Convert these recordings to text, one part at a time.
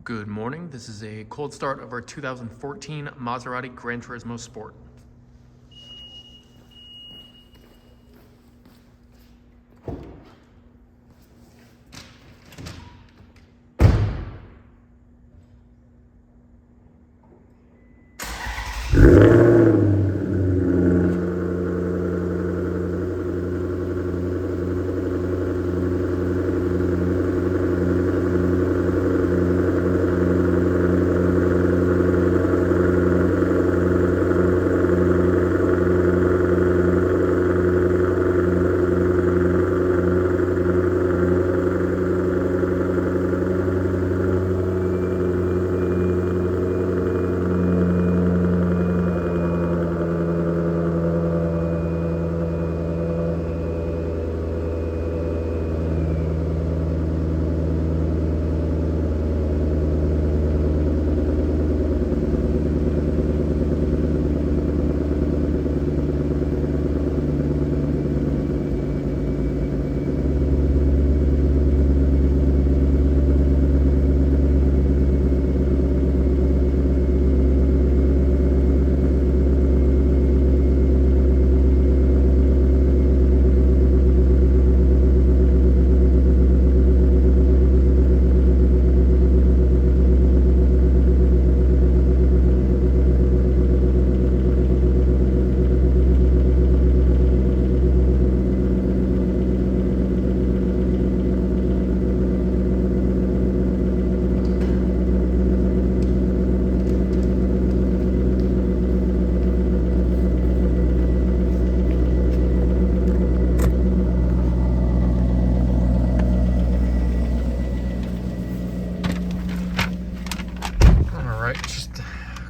Good morning. This is a cold start of our 2014 Maserati GranTurismo Sport. Just a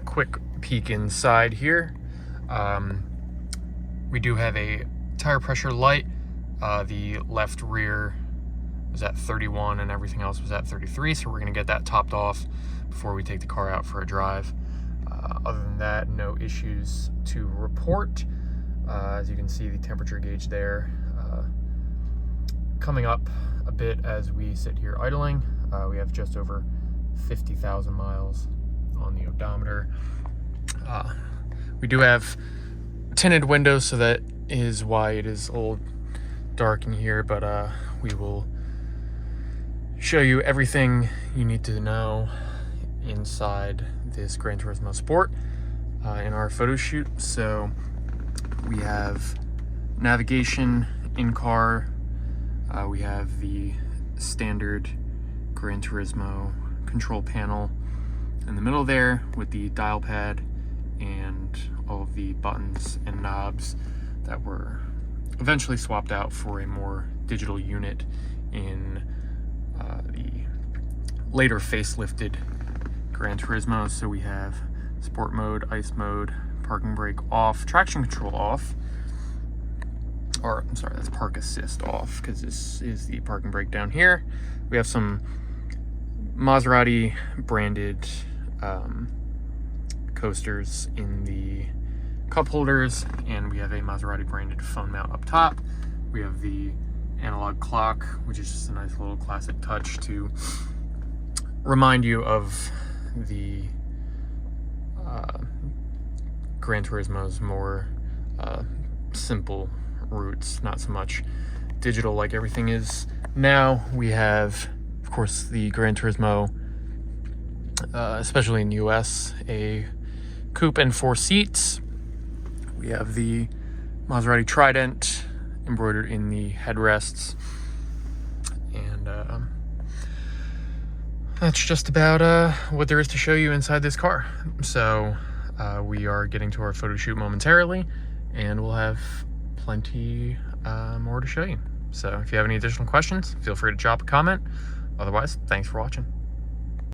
quick peek inside here. We do have a tire pressure light. The left rear was at 31 and everything else was at 33, so we're going to get that topped off before we take the car out for a drive. Other than that, no issues to report. As you can see, the temperature gauge there coming up a bit as we sit here idling. We have just over 50,000 miles on the odometer. We do have tinted windows, so that is why it is a little dark in here, but we will show you everything you need to know inside this GranTurismo Sport in our photo shoot. So we have navigation in car. We have the standard GranTurismo control panel in the middle there with the dial pad and all of the buttons and knobs that were eventually swapped out for a more digital unit in the later facelifted GranTurismo. So we have sport mode, ice mode, parking brake off, traction control off, or I'm sorry, that's park assist off, because this is the parking brake down here. We have some Maserati branded coasters in the cup holders, and we have a Maserati branded phone mount up top. We have the analog clock, which is just a nice little classic touch to remind you of the GranTurismo's more simple roots, not so much digital like everything is now. We have, of course, the GranTurismo, especially in the US, a coupe and 4 seats. We have the Maserati Trident embroidered in the headrests, and that's just about what there is to show you inside this car. So we are getting to our photo shoot momentarily, and we'll have plenty more to show you. So if you have any additional questions, feel free to drop a comment. Otherwise, thanks for watching.